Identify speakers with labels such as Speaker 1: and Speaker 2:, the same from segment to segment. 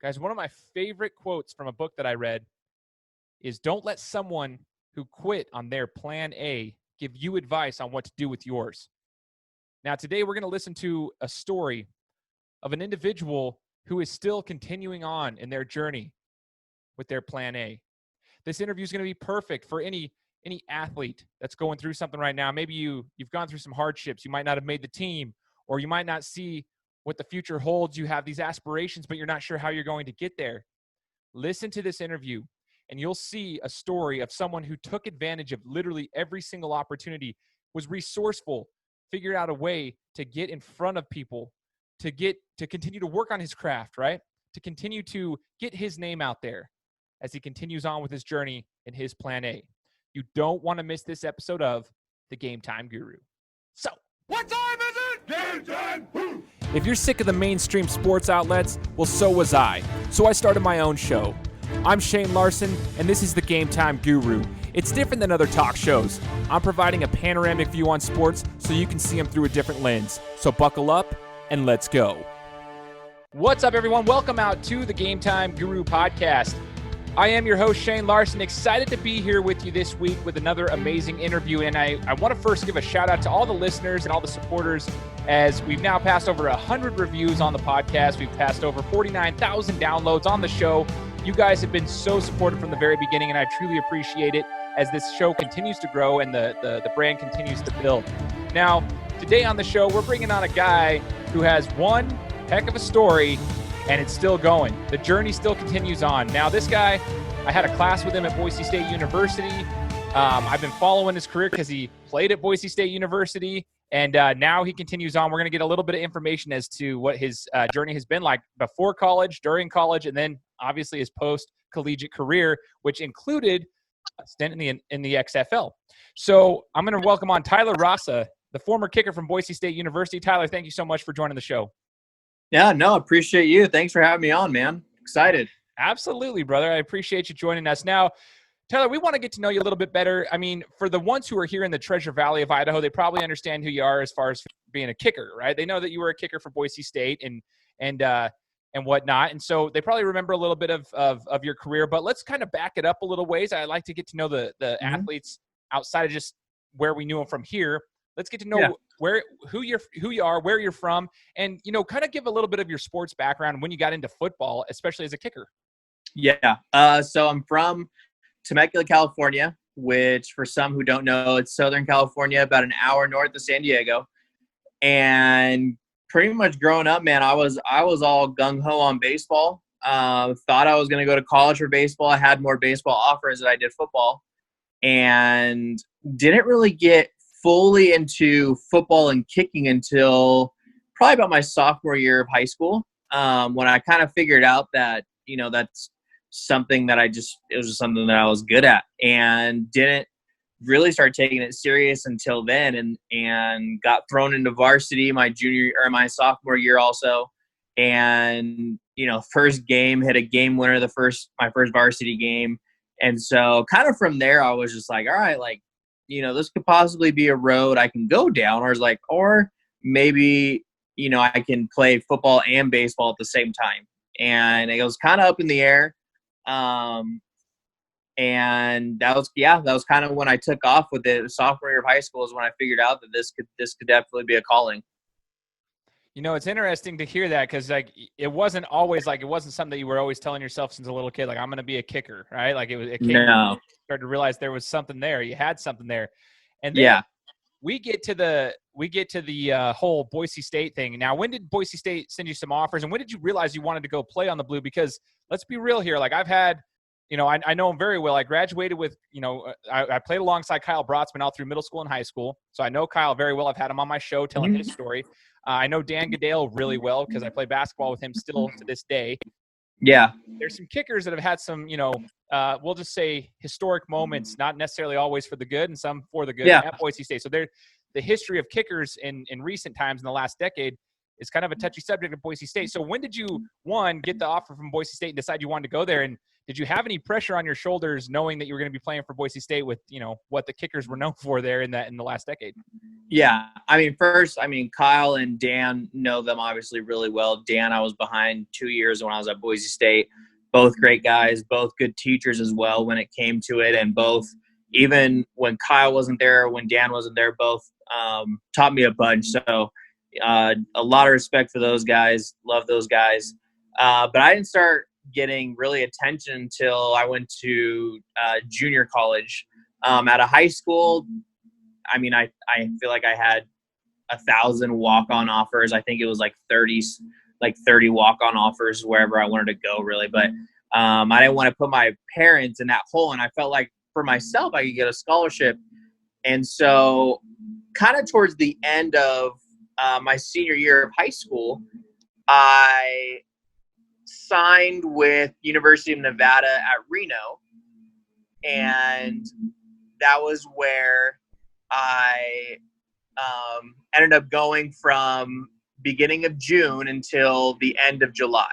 Speaker 1: Guys, one of my favorite quotes from a book that I read is, don't let someone who quit on their plan A give you advice on what to do with yours. Now, today we're going to listen to a story of an individual who is still continuing on in their journey with their plan A. This interview is going to be perfect for any athlete that's going through something right now. Maybe you've gone through some hardships. You might not have made the team, or you might not see what the future holds. You have these aspirations, but you're not sure how you're going to get there. Listen to this interview, and you'll see a story of someone who took advantage of literally every single opportunity, was resourceful, figured out a way to get in front of people, to continue to work on his craft, right? To continue to get his name out there as he continues on with his journey in his plan A. You don't want to miss this episode of The Game Time Guru. So, what time is it? Game time! Woo! If you're sick of the mainstream sports outlets, well, so was I. So I started my own show. I'm Shane Larson, and this is The Game Time Guru. It's different than other talk shows. I'm providing a panoramic view on sports so you can see them through a different lens. So buckle up and let's go. What's up, everyone? Welcome out to the Game Time Guru podcast. I am your host, Shane Larson, excited to be here with you this week with another amazing interview. And I want to first give a shout out to all the listeners and all the supporters, as we've now passed over 100 reviews on the podcast. We've passed over 49,000 downloads on the show. You guys have been so supportive from the very beginning, and I truly appreciate it as this show continues to grow and the brand continues to build. Now, today on the show, we're bringing on a guy who has one heck of a story, and it's still going. The journey still continues on. Now, this guy, I had a class with him at Boise State University. I've been following his career because he played at Boise State University, and now he continues on. We're going to get a little bit of information as to what his journey has been like before college, during college, and then obviously his post-collegiate career, which included a stint in the XFL. So I'm going to welcome on Tyler Rausa, the former kicker from Boise State University. Tyler, thank you so much for joining the show.
Speaker 2: Yeah, no, appreciate you. Thanks for having me on, man. Excited.
Speaker 1: Absolutely, brother. I appreciate you joining us. Now, Tyler, we want to get to know you a little bit better. I mean, for the ones who are here in the Treasure Valley of Idaho, they probably understand who you are as far as being a kicker, right? They know that you were a kicker for Boise State and whatnot. And so they probably remember a little bit of your career, but let's kind of back it up a little ways. I'd like to get to know the athletes outside of just where we knew them from here. Let's get to know who you are, where you're from, and, kind of give a little bit of your sports background when you got into football, especially as a kicker.
Speaker 2: Yeah. So I'm from Temecula, California, which for some who don't know, it's Southern California, about an hour north of San Diego. And pretty much growing up, man, I was all gung-ho on baseball. Thought I was going to go to college for baseball. I had more baseball offers than I did football, and didn't really get fully into football and kicking until probably about my sophomore year of high school, when I kind of figured out that, that's something that it was just something that I was good at, and didn't really start taking it serious until then, and got thrown into varsity my sophomore year also. And, first game, hit a game winner, my first varsity game. And so kind of from there, I was just like, all right, like, this could possibly be a road I can go down, or maybe, I can play football and baseball at the same time. And it was kind of up in the air. And that was kind of when I took off with it. Sophomore year of high school is when I figured out that this could definitely be a calling.
Speaker 1: It's interesting to hear that, because it wasn't something that you were always telling yourself since a little kid, like, I'm going to be a kicker, right? Like it came,
Speaker 2: no.
Speaker 1: You started to realize there was something there. You had something there. And then we get to the whole Boise State thing. Now, when did Boise State send you some offers, and when did you realize you wanted to go play on the Blue? Because let's be real here. Like, I've had, I know him very well. I graduated with, I played alongside Kyle Brotzman all through middle school and high school. So I know Kyle very well. I've had him on my show telling his story. I know Dan Goodale really well because I play basketball with him still to this day.
Speaker 2: Yeah.
Speaker 1: There's some kickers that have had some, we'll just say historic moments, not necessarily always for the good, and some for the good at Boise State. So the history of kickers in recent times in the last decade is kind of a touchy subject at Boise State. So when did you, one, get the offer from Boise State and decide you wanted to go there? And did you have any pressure on your shoulders knowing that you were going to be playing for Boise State with, what the kickers were known for there in the last decade?
Speaker 2: Yeah. Kyle and Dan know them obviously really well. Dan, I was behind 2 years when I was at Boise State. Both great guys, both good teachers as well when it came to it. And both, even when Kyle wasn't there, when Dan wasn't there, both taught me a bunch. So a lot of respect for those guys. Love those guys. But I didn't start getting really attention until I went to junior college. At a high school, I feel like I had 1,000 walk-on offers. I think it was like 30 walk-on offers wherever I wanted to go, really. But I didn't want to put my parents in that hole, and I felt like for myself I could get a scholarship. And so kind of towards the end of my senior year of high school, I signed with University of Nevada at Reno, and that was where I ended up going from beginning of June until the end of July.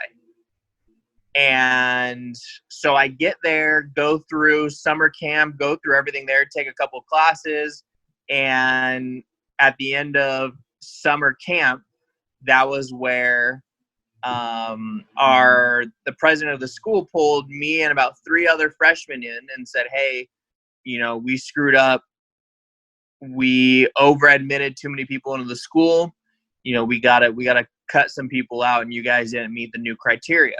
Speaker 2: And so I get there, go through summer camp, go through everything there, take a couple classes. And at the end of summer camp, that was where the president of the school pulled me and about 3 other freshmen in and said, hey, we screwed up. We over-admitted too many people into the school. We gotta cut some people out, and you guys didn't meet the new criteria.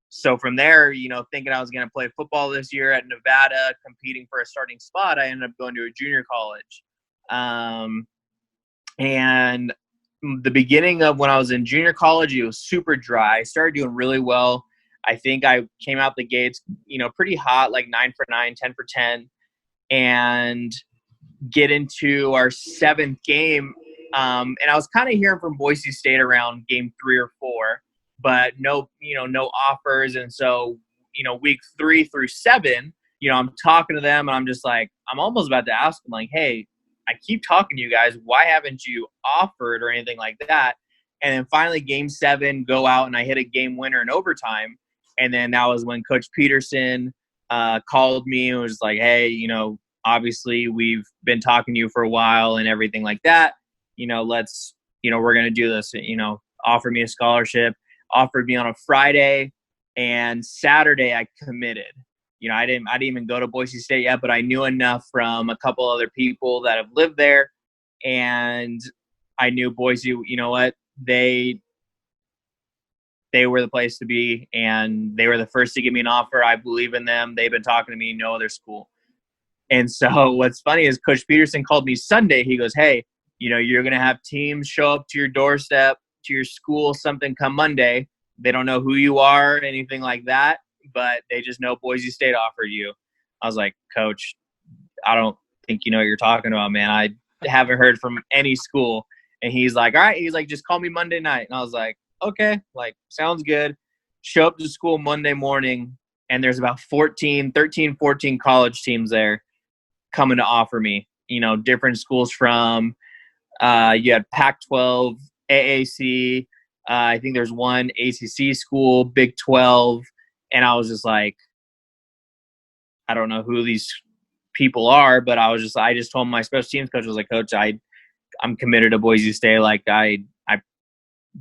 Speaker 2: So from there, thinking I was going to play football this year at Nevada, competing for a starting spot, I ended up going to a junior college. And the beginning of when I was in junior college, it was super dry. I started doing really well. I think I came out the gates, pretty hot, like 9 for 9, 10 for 10, and get into our 7th game. And I was kind of hearing from Boise State around game 3 or 4, but no offers. And so, week 3 through 7, I'm talking to them, and I'm just like, I'm almost about to ask them, like, hey, I keep talking to you guys. Why haven't you offered or anything like that? And then finally game 7, go out and I hit a game winner in overtime. And then that was when Coach Peterson called me and was like, hey, obviously we've been talking to you for a while and everything like that. Let's, we're going to do this, offer me a scholarship, offered me on a Friday, and Saturday I committed. I didn't even go to Boise State yet, but I knew enough from a couple other people that have lived there. And I knew Boise, they were the place to be, and they were the first to give me an offer. I believe in them. They've been talking to me, no other school. And so what's funny is Coach Peterson called me Sunday. He goes, hey, you're going to have teams show up to your doorstep, to your school, something come Monday. They don't know who you are, anything like that, but they just know Boise State offered you. I was like, Coach, I don't think you know what you're talking about, man. I haven't heard from any school. And he's like, all right. He's like, just call me Monday night. And I was like, okay, sounds good. Show up to school Monday morning, and there's about 13, 14 college teams there coming to offer me, different schools from, you had Pac-12, AAC, I think there's one ACC school, Big 12. And I was just like, I don't know who these people are, but I just told my special teams coach, I was like, Coach, I'm committed to Boise State. Like, I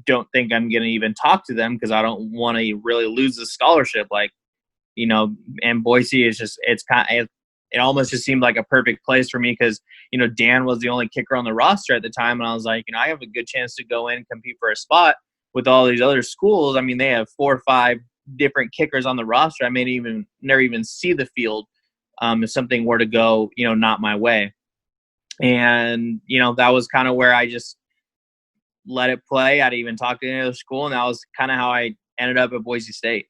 Speaker 2: don't think I'm going to even talk to them because I don't want to really lose the scholarship. And Boise is just, it almost just seemed like a perfect place for me because, Dan was the only kicker on the roster at the time. And I was like, I have a good chance to go in and compete for a spot with all these other schools. They have 4 or 5 different kickers on the roster. I may never even see the field if something were to go, not my way. And, that was kind of where I just let it play. I didn't even talk to any other school. And that was kind of how I ended up at Boise State.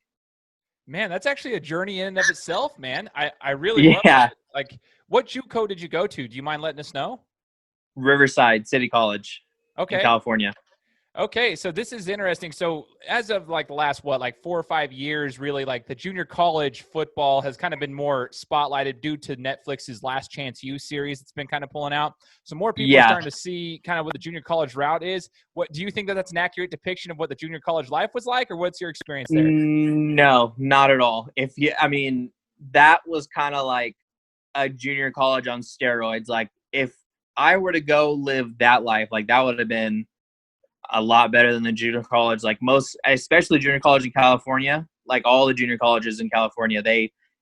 Speaker 1: Man, that's actually a journey in and of itself, man. I really love it. Like, what JUCO did you go to? Do you mind letting us know?
Speaker 2: Riverside City College in California.
Speaker 1: Okay, so this is interesting. So as of like the last, what, like 4 or 5 years, really, like the junior college football has kind of been more spotlighted due to Netflix's Last Chance U series. It's been kind of pulling out. So more people are
Speaker 2: Yeah.
Speaker 1: starting to see kind of what the junior college route is. What do you think that that's an accurate depiction of what the junior college life was like, or what's your experience there?
Speaker 2: No, not at all. I mean, that was kind of like a junior college on steroids. Like if I were to go live that life, like that would have been a lot better than the junior college. Like most, especially junior college in California, like all the junior colleges in California,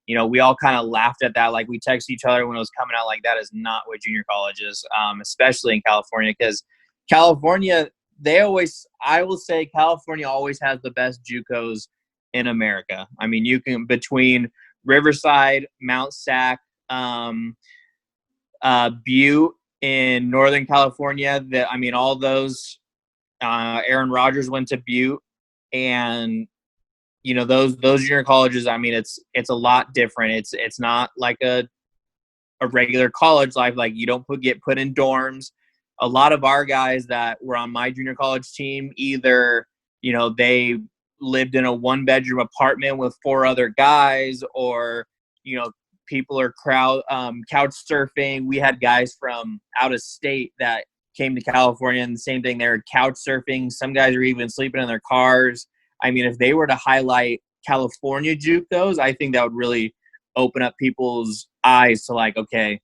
Speaker 2: we all kind of laughed at that. Like we texted each other when it was coming out, like that is not what junior college is, especially in California, because California, I will say California always has the best JUCOs in America. I mean, you can, between Riverside, Mount Sac, Butte in Northern California, all those, Aaron Rodgers went to Butte, and those junior colleges. I mean, it's a lot different. It's not like a regular college life. Like you don't get put in dorms. A lot of our guys that were on my junior college team, either they lived in a 1-bedroom apartment with 4 other guys, or people are couch surfing. We had guys from out of state that came to California, and the same thing, they're couch surfing. Some guys are even sleeping in their cars. I mean, if they were to highlight California JUCOs, I think that would really open up people's eyes to like, okay,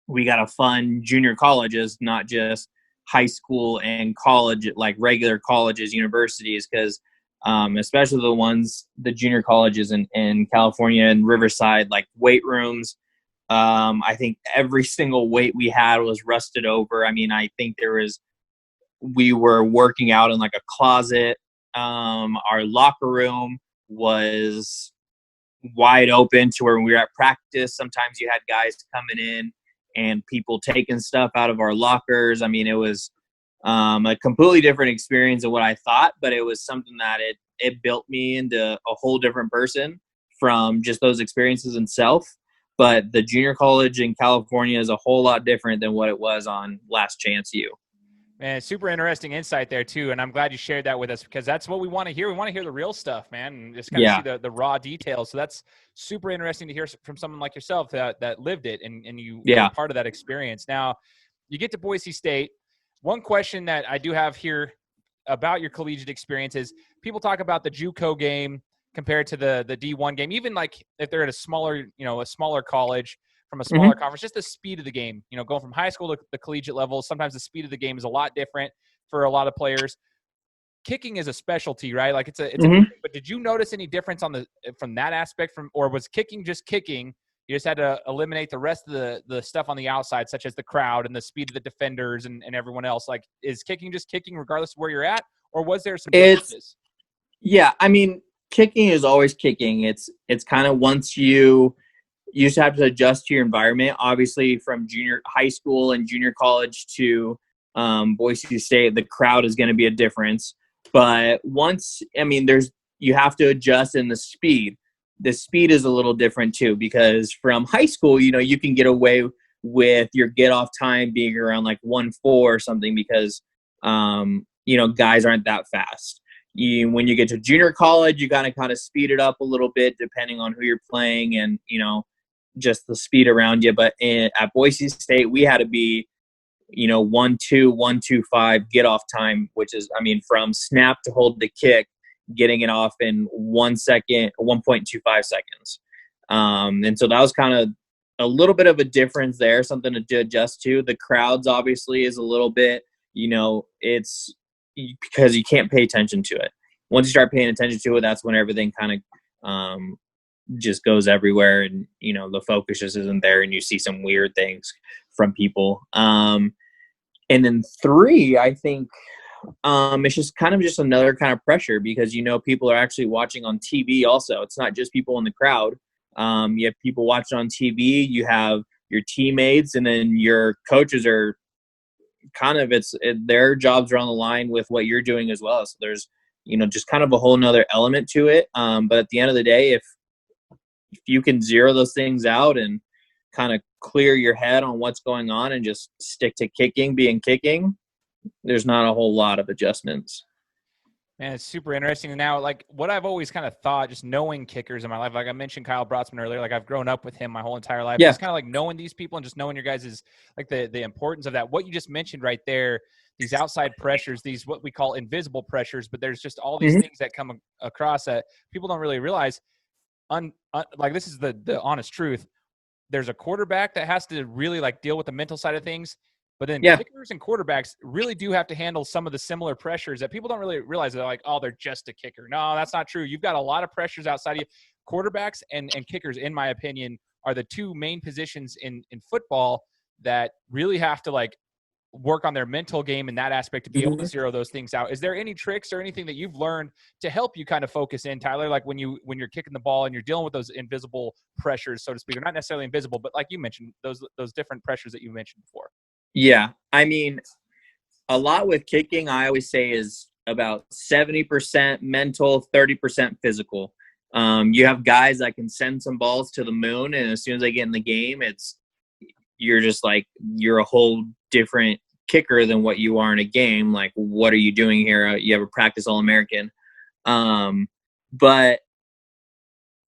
Speaker 2: we got to fund junior colleges, not just high school and college, like regular colleges, universities, because especially the junior colleges in California and Riverside, like weight rooms. I think every single weight we had was rusted over. I mean, I think we were working out in like a closet. Our locker room was wide open to where when we were at practice, sometimes you had guys coming in and people taking stuff out of our lockers. I mean, it was a completely different experience than what I thought, but it was something that it built me into a whole different person from just those experiences itself. But the junior college in California is a whole lot different than what it was on Last Chance U.
Speaker 1: Man, super interesting insight there too, and I'm glad you shared that with us, because that's what we want to hear. We want to hear the real stuff, man, and just kind of see
Speaker 2: Yeah.
Speaker 1: the raw details. So that's super interesting to hear from someone like yourself that lived it, and you were
Speaker 2: Yeah.
Speaker 1: part of that experience. Now, you get to Boise State. One question that I do have here about your collegiate experience is, people talk about the JUCO game compared to the D1 game, even like if they're at a smaller college from a
Speaker 2: Hmm.
Speaker 1: smaller conference, just the speed of the game, going from high school to the collegiate level. Sometimes the speed of the game is a lot different for a lot of players. Kicking is a specialty, right? Like
Speaker 2: Hmm.
Speaker 1: but did you notice any difference from that aspect, or was kicking just kicking? You just had to eliminate the rest of the stuff on the outside, such as the crowd and the speed of the defenders and everyone else. Like, is kicking just kicking regardless of where you're at, or was there some
Speaker 2: It's
Speaker 1: differences?
Speaker 2: Yeah. I mean, kicking is always kicking. It's kind of once you just have to adjust to your environment. Obviously, from junior high school and junior college to Boise State, the crowd is going to be a difference. But you have to adjust in the speed. The speed is a little different too, because from high school, you can get away with your get off time being around like 1:4 or something, because guys aren't that fast. When you get to junior college, you gotta kind of speed it up a little bit depending on who you're playing, and just the speed around you. But at Boise State, we had to be 1:2, 1:25 get off time, which is, I mean, from snap to hold the kick, getting it off in 1 second, 1.25 seconds. And so that was kind of a little bit of a difference there, something to adjust to. The crowds obviously is a little bit, it's because you can't pay attention to it. Once you start paying attention to it, that's when everything kind of just goes everywhere, and the focus just isn't there, and you see some weird things from people. And then 3, I think it's just kind of just another kind of pressure, because people are actually watching on TV also. It's not just people in the crowd. You have people watching on TV, you have your teammates, and then your coaches are kind of, their jobs are on the line with what you're doing as well. So there's just kind of a whole nother element to it. But at the end of the day, if you can zero those things out and kind of clear your head on what's going on and just stick to kicking, there's not a whole lot of adjustments.
Speaker 1: Man, it's super interesting. And now, like, what I've always kind of thought, just knowing kickers in my life, like I mentioned Kyle Brotzman earlier, like I've grown up with him my whole entire life.
Speaker 2: Yeah.
Speaker 1: Just kind of like knowing these people and just knowing your guys' is like the importance of that. What you just mentioned right there, these outside pressures, these what we call invisible pressures, but there's just all these things that come across that people don't really realize. Like this is the honest truth. There's a quarterback that has to really like deal with the mental side of things. But then kickers and quarterbacks really do have to handle some of the similar pressures that people don't really realize. They're like, oh, they're just a kicker. No, that's not true. You've got a lot of pressures outside of you. Quarterbacks and kickers, in my opinion, are the two main positions in football that really have to like work on their mental game in that aspect to be able to zero those things out. Is there any tricks or anything that you've learned to help you kind of focus in, Tyler, like when you're kicking the ball and you're dealing with those invisible pressures, so to speak, or not necessarily invisible, but like you mentioned, those different pressures that you mentioned before?
Speaker 2: Yeah. I mean, a lot with kicking, I always say, is about 70% mental, 30% physical. You have guys that can send some balls to the moon, and as soon as they get in the game, you're just like, you're a whole different kicker than what you are in a game. Like, what are you doing here? You have a practice All-American. But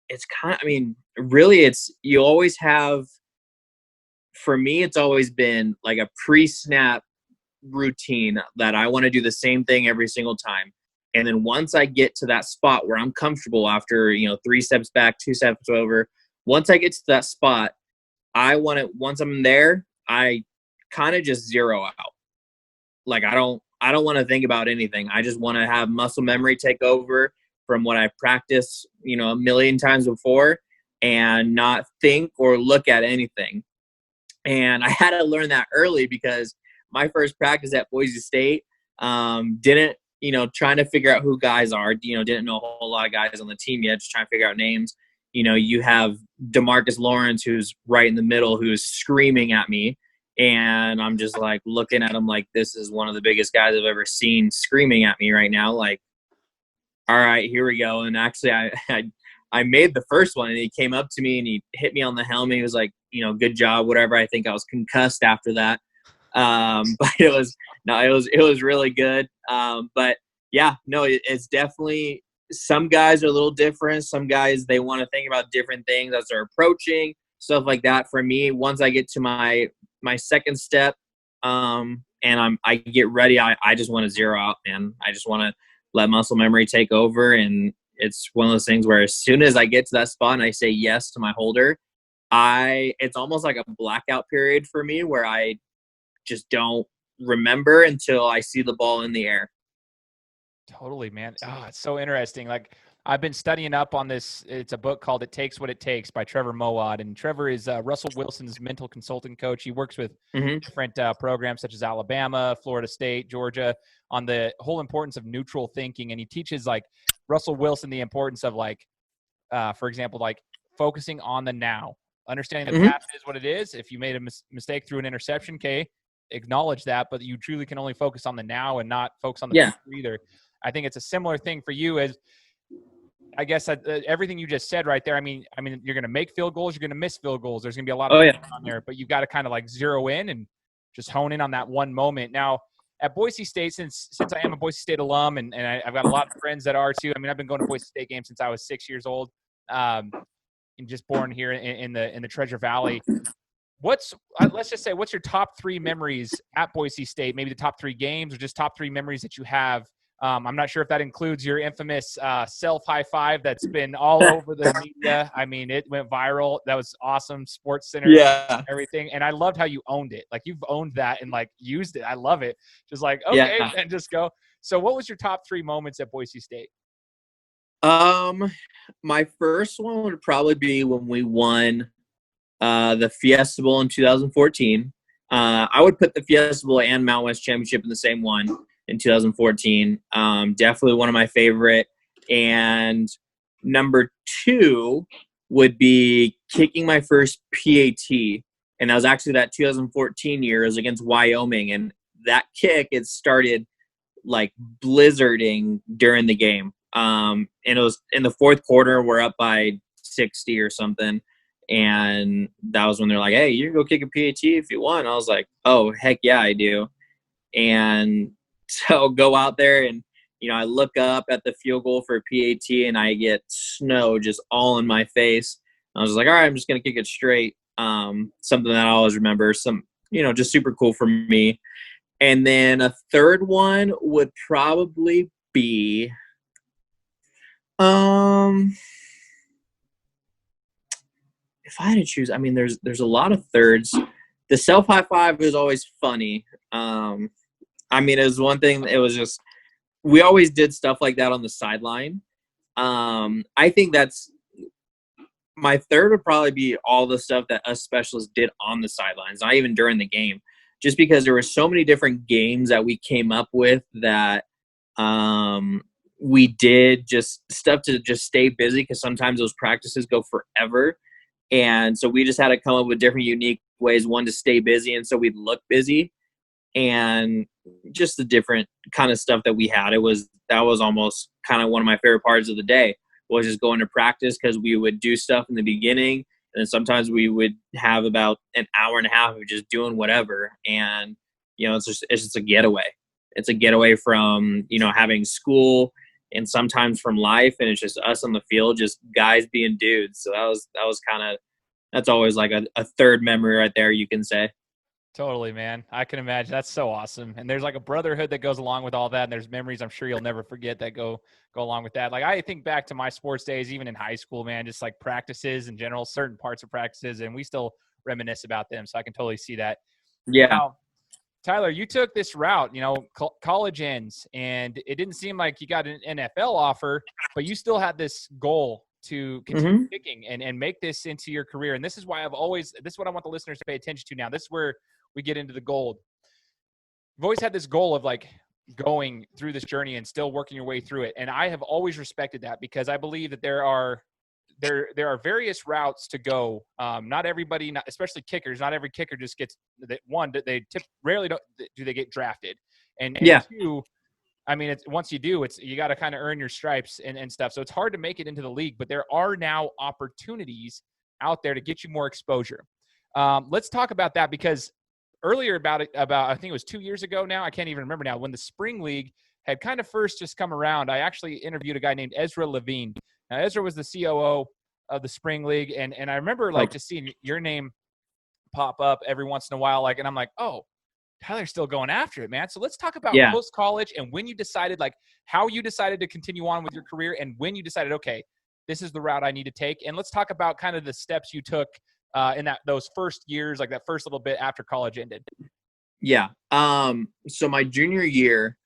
Speaker 2: it's kind of, I mean, really, you always have, for me, it's always been like a pre-snap routine that I want to do the same thing every single time. And then once I get to that spot where I'm comfortable after, 3 steps back, 2 steps over, once I get to that spot, once I'm there, I kind of just zero out. Like, I don't want to think about anything. I just want to have muscle memory take over from what I practiced, a million times before, and not think or look at anything. And I had to learn that early because my first practice at Boise State, didn't, trying to figure out who guys are, didn't know a whole lot of guys on the team yet, just trying to figure out names. You have DeMarcus Lawrence, who's right in the middle, who's screaming at me. And I'm just like looking at him like, this is one of the biggest guys I've ever seen screaming at me right now. Like, all right, here we go. And actually I made the first one, and he came up to me and he hit me on the helmet. He was like, good job, whatever. I think I was concussed after that. But it was really good. But yeah, no, it's definitely, some guys are a little different. Some guys, they want to think about different things as they're approaching, stuff like that. For me, once I get to my second step, and I get ready, I just want to zero out, man. I just want to let muscle memory take over. And it's one of those things where as soon as I get to that spot and I say yes to my holder, it's almost like a blackout period for me where I just don't remember until I see the ball in the air.
Speaker 1: Totally, man. Oh, it's so interesting. Like, I've been studying up on this. It's a book called It Takes What It Takes by Trevor Mowat. And Trevor is Russell Wilson's mental consulting coach. He works with different programs such as Alabama, Florida State, Georgia, on the whole importance of neutral thinking. And he teaches like Russell Wilson the importance of like, for example, like focusing on the now, understanding the past is what it is. If you made a mistake through an interception, okay, acknowledge that, but you truly can only focus on the now and not focus on the future either. I think it's a similar thing for you as, I guess, everything you just said right there. I mean, you're going to make field goals. You're going to miss field goals. There's going to be a lot of on there, but you've got to kind of like zero in and just hone in on that one moment. Now, at Boise State, since I am a Boise State alum, and I've got a lot of friends that are too. I mean, I've been going to Boise State games since I was 6 years old, and just born here in the Treasure Valley. Let's just say, what's your top 3 memories at Boise State? Maybe the top 3 games, or just top 3 memories that you have. I'm not sure if that includes your infamous self high five that's been all over the media. I mean, it went viral. That was awesome. Sports Center, everything. And I loved how you owned it. Like, you've owned that and like used it. I love it. Just like, okay, and just go. So what was your top 3 moments at Boise State?
Speaker 2: My first one would probably be when we won the Fiesta Bowl in 2014. I would put the Fiesta Bowl and Mountain West Championship in the same one in 2014. Definitely one of my favorite. And number 2 would be kicking my first PAT. And that was actually that 2014 year. It was against Wyoming. And that kick, it started like blizzarding during the game. And it was in the fourth quarter. We're up by 60 or something. And that was when they're like, hey, you can go kick a PAT if you want. I was like, oh, heck yeah, I do. And so go out there and, I look up at the field goal for PAT and I get snow just all in my face. I was like, all right, I'm just going to kick it straight. Something that I always remember, just super cool for me. And then a third one would probably be, if I had to choose, I mean, there's a lot of thirds. The self high five is always funny. I mean, it was one thing. It was just, we always did stuff like that on the sideline. I think that's my third would probably be all the stuff that us specialists did on the sidelines, not even during the game, just because there were so many different games that we came up with that we did just stuff to just stay busy, because sometimes those practices go forever. And so we just had to come up with different unique ways, one, to stay busy, and so we'd look busy, and just the different kind of stuff that we had. That was almost kind of one of my favorite parts of the day, was just going to practice, because we would do stuff in the beginning, and then sometimes we would have about an hour and a half of just doing whatever. And it's just a getaway. It's a getaway from having school and sometimes from life, and it's just us on the field, just guys being dudes. So that's always like a third memory right there, you can say.
Speaker 1: Totally, man. I can imagine. That's so awesome. And there's like a brotherhood that goes along with all that. And there's memories I'm sure you'll never forget that go along with that. Like, I think back to my sports days, even in high school, man, just like practices in general, certain parts of practices, and we still reminisce about them. So I can totally see that.
Speaker 2: Yeah.
Speaker 1: Now, Tyler, you took this route, college ends, and it didn't seem like you got an NFL offer, but you still had this goal to continue kicking and make this into your career. And this is why this is what I want the listeners to pay attention to now. This is where we get into the gold. You've always had this goal of like going through this journey and still working your way through it. And I have always respected that, because I believe that there are various routes to go. Not everybody, especially kickers, not every kicker just gets that. One, rarely do they get drafted. And two, I mean, once you do, you got to kind of earn your stripes and stuff. So it's hard to make it into the league, but there are now opportunities out there to get you more exposure. Let's talk about that, because earlier about I think it was 2 years ago now, I can't even remember now, when the spring league had kind of first just come around, I actually interviewed a guy named Ezra Levine. Now, Ezra was the COO of the spring league, and I remember just seeing your name pop up every once in a while, and I'm like, oh, Tyler's still going after it, man. So let's talk about post-college and when you decided, how you decided to continue on with your career, and when you decided, okay, this is the route I need to take. And let's talk about kind of the steps you took in those first years, like that first little bit after college ended.
Speaker 2: Yeah. So my junior year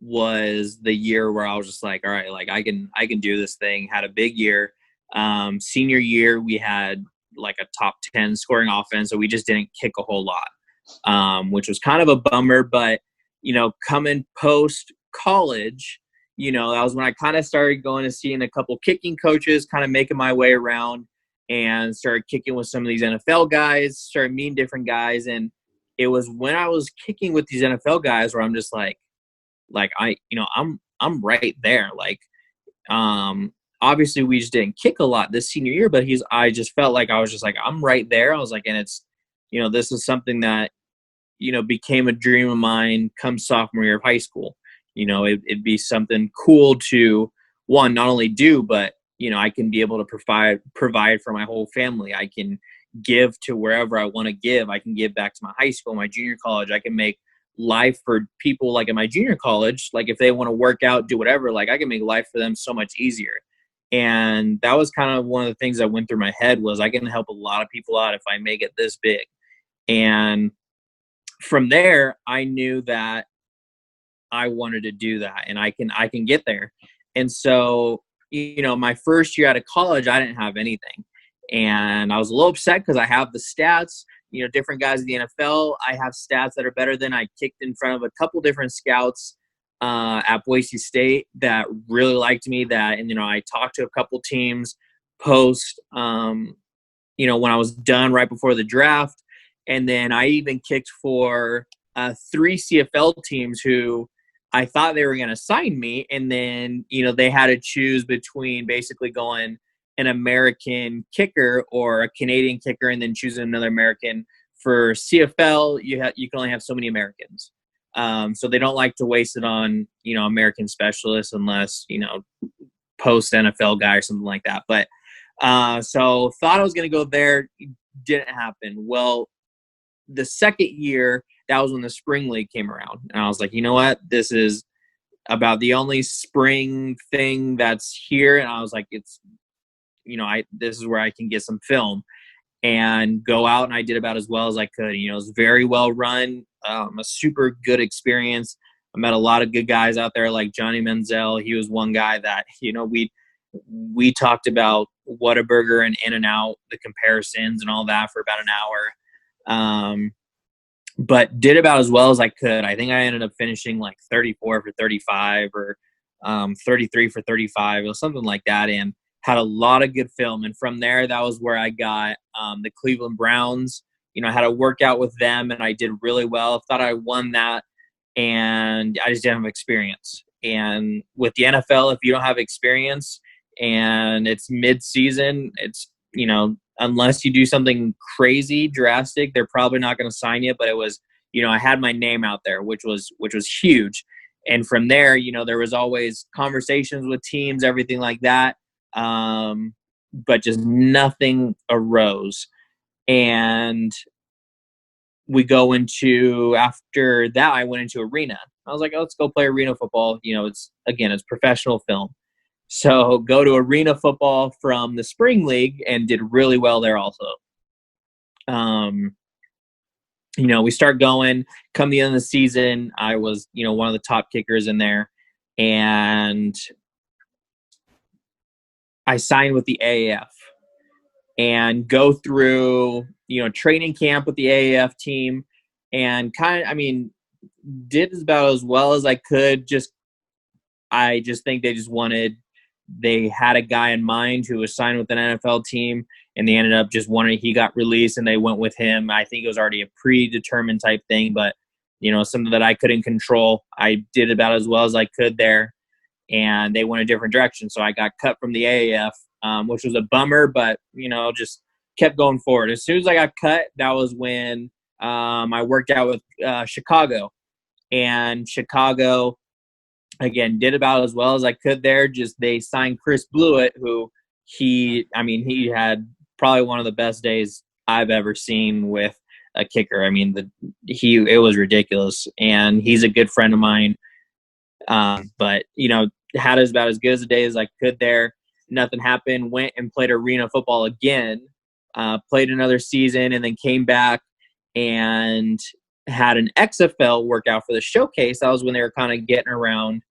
Speaker 2: was the year where I was just like, all right, I can do this thing. Had a big year. Senior year, we had like a top 10 scoring offense, so we just didn't kick a whole lot, which was kind of a bummer. But, coming post college, that was when I kind of started going to seeing a couple kicking coaches, kind of making my way around, and started kicking with some of these NFL guys, started meeting different guys. And it was when I was kicking with these NFL guys where I'm just like I'm right there. Obviously we just didn't kick a lot this senior year, but I just felt like I was just like, I'm right there. I was like, and it's, this is something that, became a dream of mine come sophomore year of high school. It'd be something cool to, one, not only do, but, I can be able to provide for my whole family. I can give to wherever I want to give. I can give back to my high school, my junior college. I can make life for people like in my junior college, like if they want to work out, do whatever, I can make life for them so much easier. And that was kind of one of the things that went through my head, was I can help a lot of people out if I make it this big. And from there, I knew that I wanted to do that, and I can get there. And so, my first year out of college, I didn't have anything. And I was a little upset because I have the stats, different guys in the NFL. I have stats that are better than. I kicked in front of a couple different scouts at Boise State that really liked me. And I talked to a couple teams post, when I was done right before the draft. And then I even kicked for 3 CFL teams who I thought they were going to sign me. And then, they had to choose between basically going an American kicker or a Canadian kicker, and then choosing another American. For CFL, you can only have so many Americans. So they don't like to waste it on, American specialists unless, post NFL guy or something like that. But so thought I was going to go there. Didn't happen. Well, the second year, that was when the spring league came around. And I was like, you know what? This is about the only spring thing that's here. And I was like, it's, this is where I can get some film and go out. And I did about as well as I could. It was very well run, a super good experience. I met a lot of good guys out there like Johnny Manziel. He was one guy that, we talked about Whataburger and In-N-Out, the comparisons and all that for about an hour. But did about as well as I could. I think I ended up finishing like 34 for 35 or 33 for 35 or something like that, and had a lot of good film. And from there, that was where I got the Cleveland Browns. I had a workout with them, and I did really well. Thought I won that, and I just didn't have experience. And with the NFL, if you don't have experience and it's mid-season, it's, unless you do something crazy, drastic, they're probably not going to sign you. But it was, I had my name out there, which was huge. And from there, there was always conversations with teams, everything like that. But just nothing arose. And we go into, after that, I went into arena. I was like, oh, let's go play arena football. It's professional film. So go to arena football from the spring league and did really well there also. We start going, come the end of the season, I was, one of the top kickers in there, and I signed with the AAF and go through, training camp with the AAF team, and did about as well as I could. I just think they had a guy in mind who was signed with an NFL team, and they ended up just wanting, he got released and they went with him. I think it was already a predetermined type thing, but, something that I couldn't control. I did about as well as I could there, and they went a different direction. So I got cut from the AAF, which was a bummer, but, just kept going forward. As soon as I got cut, that was when I worked out with Chicago. And Chicago, again, did about as well as I could there. Just they signed Chris Blewett, who he had probably one of the best days I've ever seen with a kicker. It was ridiculous, and he's a good friend of mine. But had about as good as a day as I could there. Nothing happened. Went and played arena football again. Played another season, and then came back and had an XFL workout for the showcase. That was when they were kind of getting around.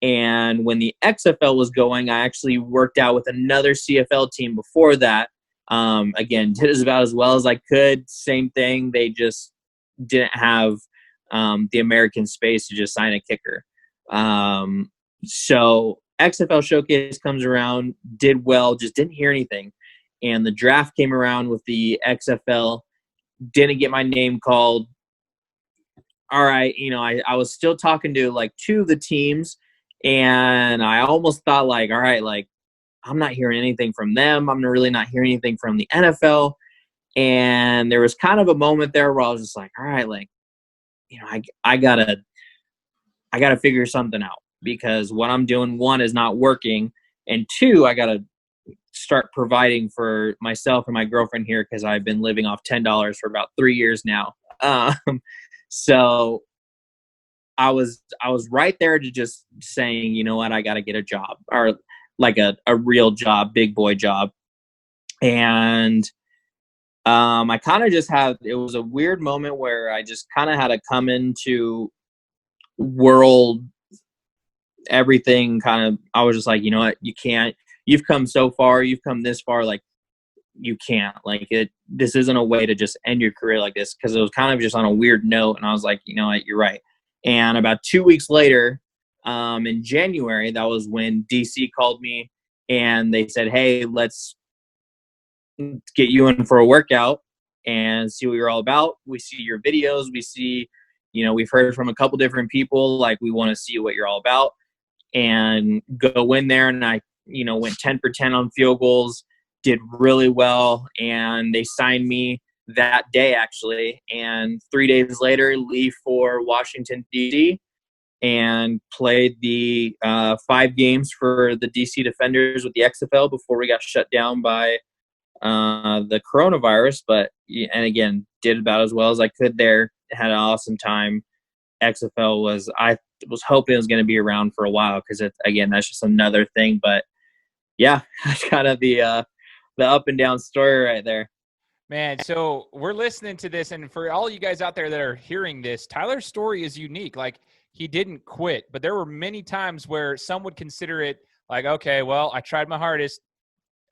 Speaker 2: And when the XFL was going, I actually worked out with another CFL team before that. Again, did about as well as I could. Same thing. They just didn't have the American space to just sign a kicker. So XFL showcase comes around, did well, just didn't hear anything. And the draft came around with the XFL, didn't get my name called. All right, I was still talking to like two of the teams, and I almost thought like, all right, like I'm not hearing anything from them. I'm really not hearing anything from the NFL. And there was kind of a moment there where I was just like, all right, like, I gotta figure something out, because what I'm doing, one, is not working, and two, I gotta start providing for myself and my girlfriend here, because I've been living off $10 for about 3 years now. So I was right there to just saying, you know what, I got to get a job, or like a real job, big boy job. And I kind of just it was a weird moment where I just kind of had to come into world, everything I was just like, you know what, you can't, you've come so far, you've come this far, like you can't, like this isn't a way to just end your career like this, because it was kind of just on a weird note. And I was like, you know what, you're right. And about 2 weeks later, in January, that was when DC called me and they said, hey, let's get you in for a workout and see what you're all about. We see your videos. We see, we've heard from a couple different people, like, we want to see what you're all about, and go in there. And I, went 10 for 10 on field goals, did really well. And they signed me that day actually, and 3 days later leave for Washington D.C. and played the 5 games for the DC Defenders with the XFL before we got shut down by the coronavirus. But and again, did about as well as I could there. Had an awesome time. XFL I was hoping it was going to be around for a while because again, that's just another thing. But yeah, that's kind of the up and down story right there.
Speaker 1: Man, so we're listening to this, and for all you guys out there that are hearing this, Tyler's story is unique. Like, he didn't quit, but there were many times where some would consider it like, okay, well, I tried my hardest.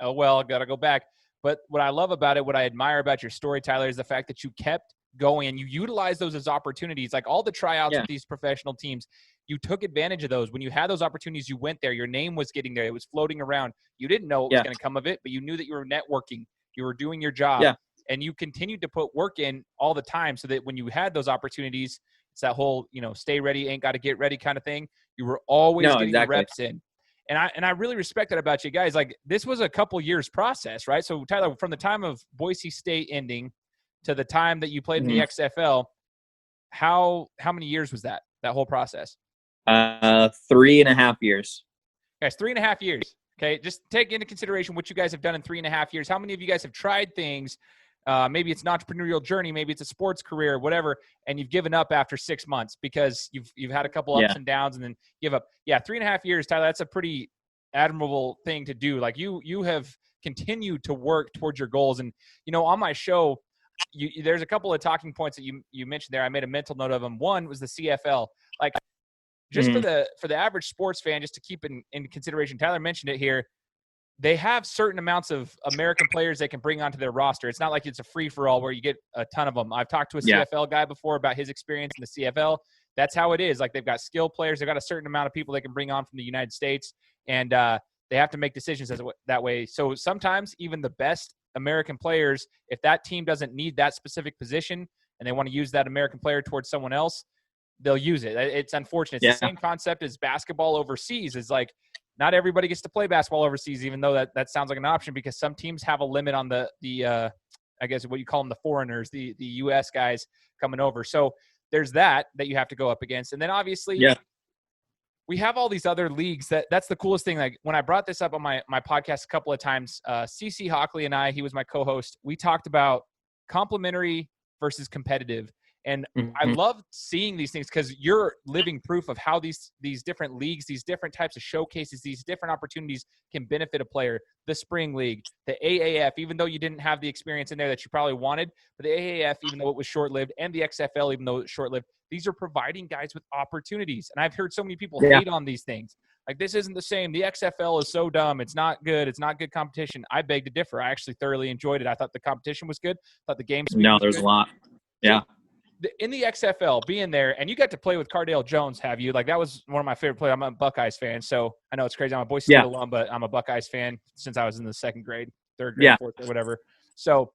Speaker 1: Oh, well, I got to go back. But what I love about it, what I admire about your story, Tyler, is the fact that you kept going and you utilize those as opportunities. Like all the tryouts with these professional teams, you took advantage of those. When you had those opportunities, you went there. Your name was getting there. It was floating around. You didn't know what was going to come of it, but you knew that you were networking. You were doing your job, and you continued to put work in all the time so that when you had those opportunities, it's that whole, stay ready, ain't got to get ready kind of thing. You were always getting the reps in. And I really respect that about you guys. Like, this was a couple years process, right? So, Tyler, from the time of Boise State ending to the time that you played in the XFL, how many years was that whole process?
Speaker 2: 3.5 years.
Speaker 1: Guys, 3.5 years. Okay, just take into consideration what you guys have done in 3.5 years. How many of you guys have tried things? Maybe it's an entrepreneurial journey, maybe it's a sports career, whatever, and you've given up after 6 months because you've had a couple ups and downs and then give up. Yeah, 3.5 years, Tyler. That's a pretty admirable thing to do. Like you have continued to work towards your goals, and on my show, there's a couple of talking points that you mentioned there. I made a mental note of them. One was the CFL, like. Just for the average sports fan, just to keep in consideration, Tyler mentioned it here, they have certain amounts of American players they can bring onto their roster. It's not like it's a free-for-all where you get a ton of them. I've talked to a CFL guy before about his experience in the CFL. That's how it is. Like, they've got skilled players. They've got a certain amount of people they can bring on from the United States, and they have to make decisions that way. So sometimes even the best American players, if that team doesn't need that specific position and they want to use that American player towards someone else, they'll use it. It's unfortunate. It's the same concept as basketball overseas. It's like not everybody gets to play basketball overseas, even though that sounds like an option, because some teams have a limit on the I guess what you call them, the foreigners, the U.S. guys coming over. So there's that you have to go up against. And then obviously we have all these other leagues that's the coolest thing. Like, when I brought this up on my podcast a couple of times, CC Hockley and I, he was my co-host, we talked about complementary versus competitive. And I love seeing these things because you're living proof of how these different leagues, these different types of showcases, these different opportunities can benefit a player. The Spring League, the AAF, even though you didn't have the experience in there that you probably wanted, but the AAF, even though it was short-lived, and the XFL, even though it was short-lived, these are providing guys with opportunities. And I've heard so many people hate on these things. Like, this isn't the same. The XFL is so dumb. It's not good. It's not good competition. I beg to differ. I actually thoroughly enjoyed it. I thought the competition was good. I thought the game speed was
Speaker 2: there's
Speaker 1: good.
Speaker 2: a lot. Yeah.
Speaker 1: In the XFL, being there, and you got to play with Cardale Jones, have you? Like, that was one of my favorite players. I'm a Buckeyes fan, so I know it's crazy. I'm a Boise State alum, but I'm a Buckeyes fan since I was in the second grade, third grade, fourth grade, whatever. So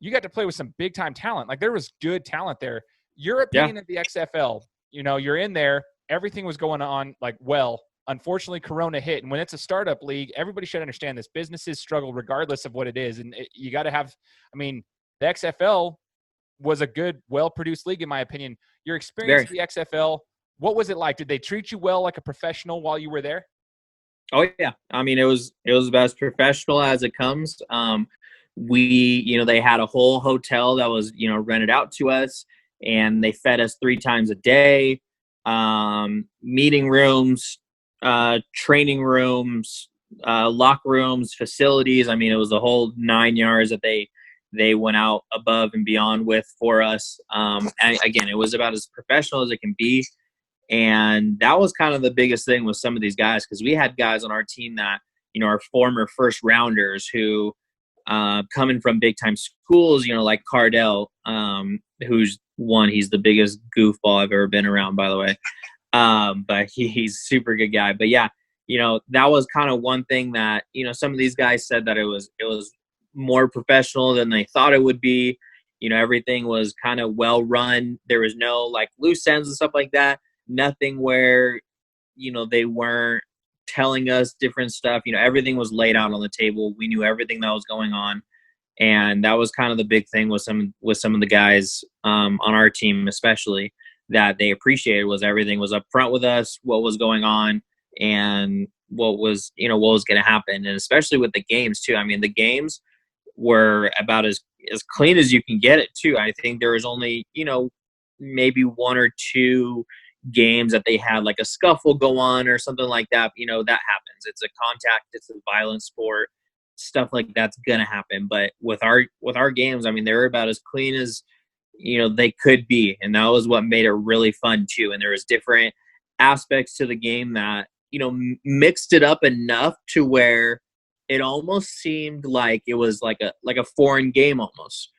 Speaker 1: you got to play with some big-time talent. Like, there was good talent there. Your opinion of the XFL, you're in there. Everything was going on, like, well. Unfortunately, Corona hit. And when it's a startup league, everybody should understand this. Businesses struggle regardless of what it is. And you got to have – the XFL – was a good, well-produced league, in my opinion. Your experience in the XFL, what was it like? Did they treat you well like a professional while you were there?
Speaker 2: Oh, yeah. It was about as professional as it comes. They had a whole hotel that was, rented out to us, and they fed us 3 times a day. Meeting rooms, training rooms, locker rooms, facilities. It was the whole 9 yards that they went out above and beyond with for us. And again, it was about as professional as it can be. And that was kind of the biggest thing with some of these guys, because we had guys on our team that, are former first rounders who, coming from big time schools, like Cardale, he's the biggest goofball I've ever been around, by the way. But he's a super good guy. But yeah, that was kind of one thing that, some of these guys said that it was more professional than they thought it would be. Everything was kind of well run. There was no like loose ends and stuff like that. Nothing where, they weren't telling us different stuff. Everything was laid out on the table. We knew everything that was going on. And that was kind of the big thing with some of the guys on our team, especially, that they appreciated was everything was up front with us, what was going on, and what was going to happen. And especially with the games too. I mean, the games were about as clean as you can get it too. I think there was only, maybe one or two games that they had like a scuffle go on or something like that. That happens. It's a contact, it's a violent sport. Stuff like that's gonna happen. But with our games, I mean, they were about as clean as they could be, and that was what made it really fun too. And there was different aspects to the game that mixed it up enough to where it almost seemed like it was like a foreign game almost.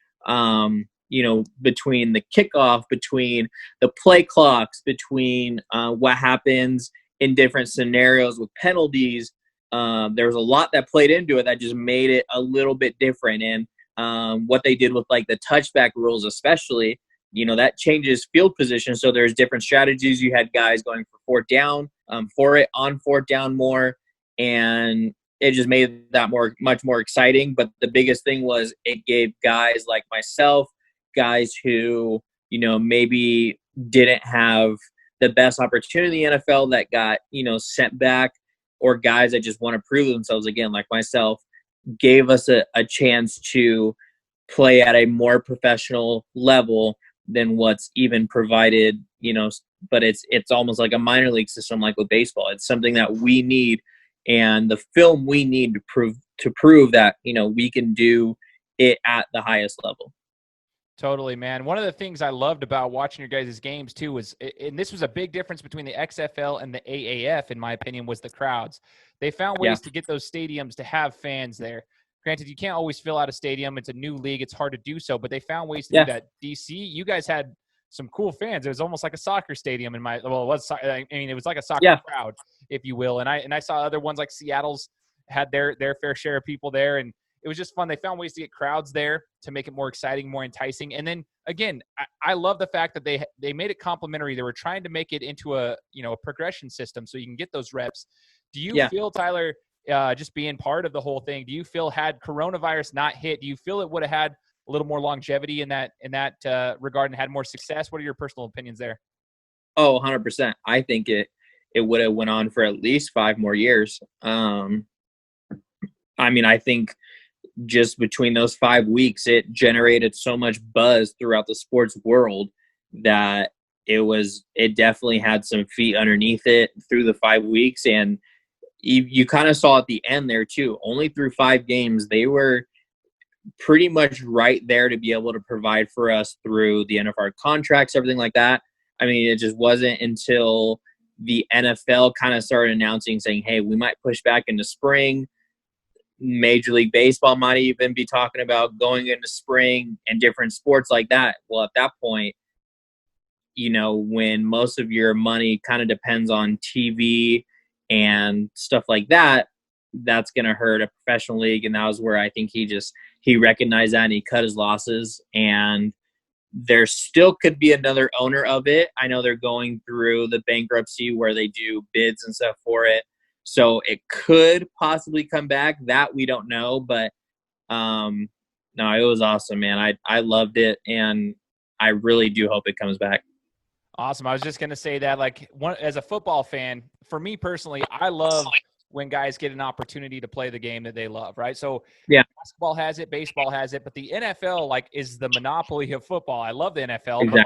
Speaker 2: Between the kickoff, between the play clocks, between what happens in different scenarios with penalties. There was a lot that played into it that just made it a little bit different. And what they did with like the touchback rules, especially, that changes field position. So there's different strategies. You had guys going for fourth down, on fourth down more, and it just made that much more exciting. But the biggest thing was it gave guys like myself, guys who, maybe didn't have the best opportunity in the NFL that got, sent back, or guys that just want to prove themselves again, like myself, gave us a chance to play at a more professional level than what's even provided, but it's almost like a minor league system, like with baseball. It's something that we need, and the film we need to prove that, we can do it at the highest level.
Speaker 1: Totally, man. One of the things I loved about watching your guys' games too was, and this was a big difference between the XFL and the AAF, in my opinion, was the crowds. They found ways to get those stadiums to have fans there. Granted, you can't always fill out a stadium. It's a new league. It's hard to do so, but they found ways to do that. DC, you guys had some cool fans. It was almost like a soccer stadium it was like a soccer crowd, if you will. And I saw other ones like Seattle's had their fair share of people there, and it was just fun. They found ways to get crowds there to make it more exciting, more enticing. And then again, I love the fact that they made it complimentary. They were trying to make it into a progression system so you can get those reps. Do you feel, Tyler, just being part of the whole thing, do you feel, had coronavirus not hit, do you feel it would have had a little more longevity in that regard and had more success? What are your personal opinions there?
Speaker 2: Oh, 100%. I think it would have went on for at least 5 more years. I mean, I think just between those 5 weeks, it generated so much buzz throughout the sports world that it definitely had some feet underneath it through the 5 weeks. And you kind of saw at the end there too, only through 5 games, they were pretty much right there to be able to provide for us through the end of our contracts, everything like that. I mean, it just wasn't until the NFL kind of started announcing, saying, hey, we might push back into spring. Major League Baseball might even be talking about going into spring and different sports like that. Well, at that point, when most of your money kind of depends on TV and stuff like that, that's going to hurt a professional league. And that was where I think he recognized that and he cut his losses. And there still could be another owner of it. I know they're going through the bankruptcy where they do bids and stuff for it. So it could possibly come back. That we don't know. But no, it was awesome, man. I loved it. And I really do hope it comes back.
Speaker 1: Awesome. I was just going to say that, as a football fan, for me personally, I love when guys get an opportunity to play the game that they love, right? So basketball has it, baseball has it, but the NFL is the monopoly of football. I love the NFL, but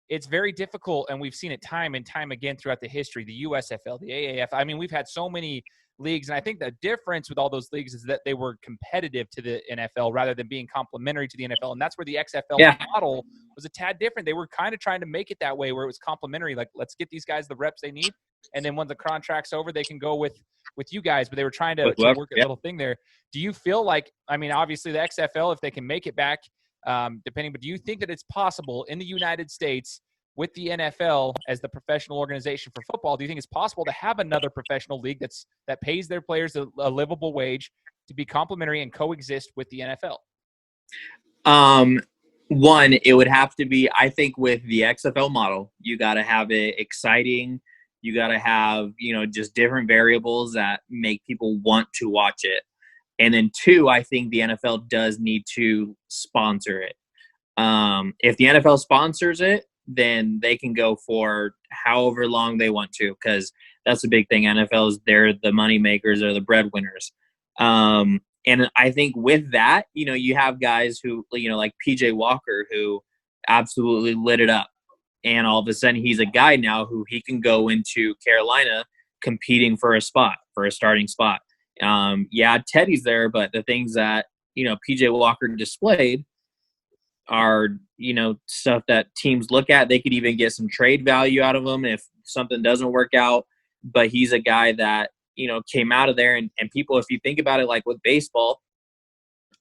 Speaker 1: it's very difficult, and we've seen it time and time again throughout the history, the USFL, the AAF. I mean, we've had so many leagues, and I think the difference with all those leagues is that they were competitive to the NFL rather than being complementary to the NFL, and that's where the XFL model was a tad different. They were kind of trying to make it that way where it was complementary, like, let's get these guys the reps they need, and then when the contract's over, they can go with you guys, but they were trying to work a little thing there. Do you feel like, I mean, obviously the XFL, if they can make it back, but do you think that it's possible in the United States with the NFL as the professional organization for football, do you think it's possible to have another professional league that pays their players a livable wage to be complementary and coexist with the NFL?
Speaker 2: One, it would have to be, I think with the XFL model, you got to have it exciting. You got to have, just different variables that make people want to watch it. And then two, I think the NFL does need to sponsor it. If the NFL sponsors it, then they can go for however long they want to, because that's the big thing. NFL is, they're the money makers, or the breadwinners. And I think with that, you have guys who, like PJ Walker, who absolutely lit it up. And all of a sudden he's a guy now who he can go into Carolina competing for a spot, for a starting spot. Yeah, Teddy's there, but the things that, PJ Walker displayed are, stuff that teams look at. They could even get some trade value out of him if something doesn't work out. But he's a guy that, came out of there. And people, if you think about it, like with baseball,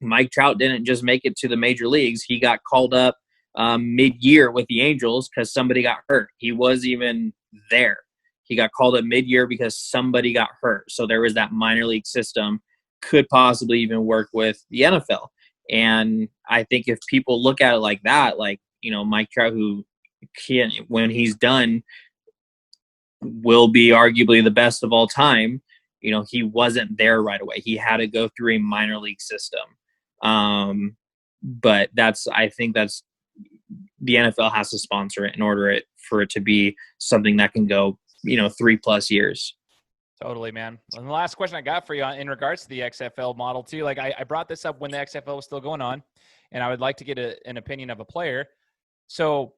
Speaker 2: Mike Trout didn't just make it to the major leagues. He got called up mid-year with the Angels because somebody got hurt. He was even there. He got called up mid-year because somebody got hurt. So there was that minor league system, could possibly even work with the NFL. And I think if people look at it like that, like, Mike Trout, who when he's done will be arguably the best of all time, he wasn't there right away. He had to go through a minor league system. But I think that's the NFL has to sponsor it in order for it to be something that can go, 3+ years.
Speaker 1: Totally, man. And the last question I got for you in regards to the XFL model too, like I brought this up when the XFL was still going on, and I would like to get an opinion of a player. So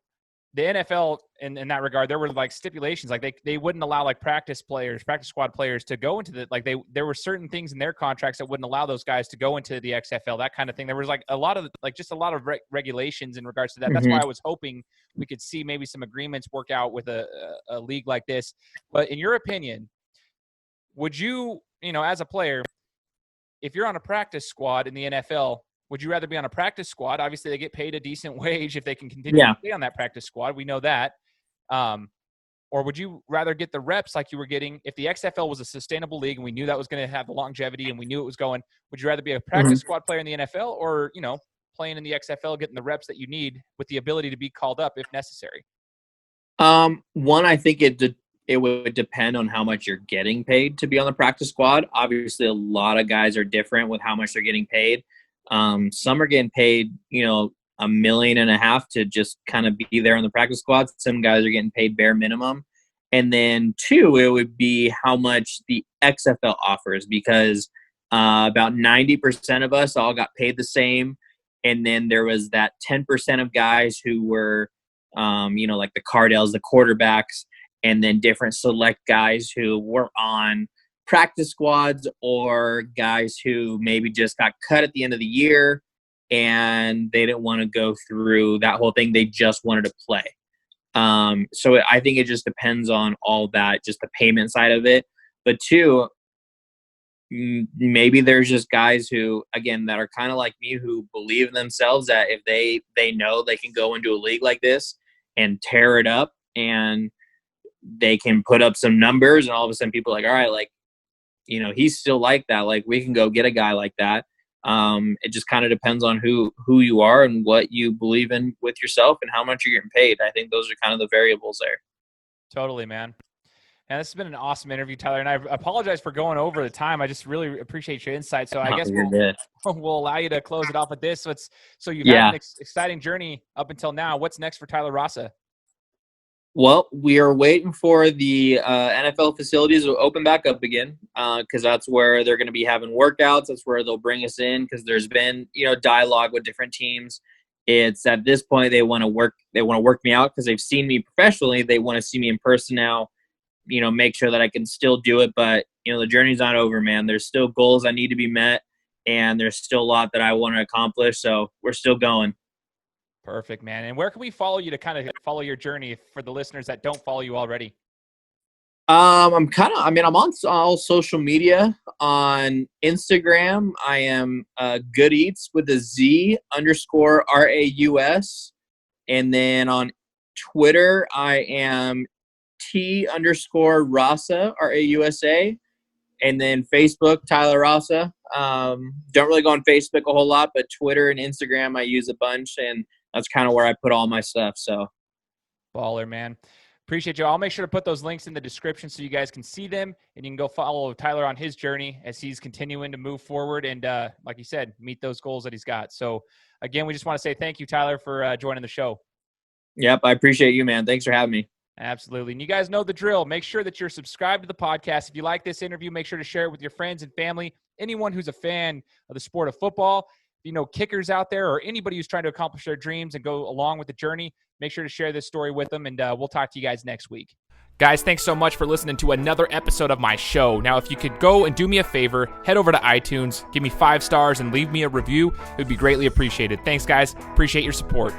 Speaker 1: the NFL, in that regard, there were like stipulations, like they wouldn't allow like practice squad players to go into there were certain things in their contracts that wouldn't allow those guys to go into the XFL, that kind of thing. There was like a lot of regulations in regards to that. That's why I was hoping we could see maybe some agreements work out with a league like this. But in your opinion, would you, as a player, if you're on a practice squad in the NFL, would you rather be on a practice squad? Obviously, they get paid a decent wage if they can continue to stay on that practice squad. We know that. Or would you rather get the reps like you were getting if the XFL was a sustainable league and we knew that was going to have the longevity and we knew it was going? Would you rather be a practice squad player in the NFL or, playing in the XFL, getting the reps that you need with the ability to be called up if necessary?
Speaker 2: One, I think it would depend on how much you're getting paid to be on the practice squad. Obviously, a lot of guys are different with how much they're getting paid. Some are getting paid, $1.5 million to just kind of be there on the practice squad. Some guys are getting paid bare minimum. And then two, it would be how much the XFL offers, because about 90% of us all got paid the same. And then there was that 10% of guys who were, like the Cardells, the quarterbacks, and then different select guys who were on practice squads, or guys who maybe just got cut at the end of the year and they didn't want to go through that whole thing. They just wanted to play. So I think it just depends on all that, just the payment side of it. But two, maybe there's just guys who, again, that are kind of like me, who believe in themselves that if they know they can go into a league like this and tear it up, and they can put up some numbers, and all of a sudden people are like, all right, like, he's still like that. Like, we can go get a guy like that. It just kind of depends on who you are and what you believe in with yourself and how much you're getting paid. I think those are kind of the variables there.
Speaker 1: Totally, man. And this has been an awesome interview, Tyler. And I apologize for going over the time. I just really appreciate your insight. So I guess we'll allow you to close it off with this. So you've had an exciting journey up until now. What's next for Tyler Rausa?
Speaker 2: Well, we are waiting for the NFL facilities to open back up again, because that's where they're going to be having workouts. That's where they'll bring us in, because there's been dialogue with different teams. It's at this point they want to work me out because they've seen me professionally. They want to see me in person now. Make sure that I can still do it. But the journey's not over, man. There's still goals that need to be met, and there's still a lot that I want to accomplish. So we're still going.
Speaker 1: Perfect, man. And where can we follow you to kind of follow your journey for the listeners that don't follow you already?
Speaker 2: I'm on all social media. On Instagram, I am Good Eats with a Z _RAUS. And then on Twitter, I am T_Rausa, RAUSA. And then Facebook, Tyler Rausa. Don't really go on Facebook a whole lot, but Twitter and Instagram I use a bunch, and that's kind of where I put all my stuff. So,
Speaker 1: baller, man. Appreciate you. I'll make sure to put those links in the description so you guys can see them, and you can go follow Tyler on his journey as he's continuing to move forward and, like you said, meet those goals that he's got. So, again, we just want to say thank you, Tyler, for joining the show.
Speaker 2: Yep, I appreciate you, man. Thanks for having me.
Speaker 1: Absolutely. And you guys know the drill. Make sure that you're subscribed to the podcast. If you like this interview, make sure to share it with your friends and family, anyone who's a fan of the sport of football. If you know kickers out there or anybody who's trying to accomplish their dreams and go along with the journey, make sure to share this story with them, and we'll talk to you guys next week. Guys, thanks so much for listening to another episode of my show. Now, if you could go and do me a favor, head over to iTunes, give me 5 stars, and leave me a review. It would be greatly appreciated. Thanks, guys. Appreciate your support.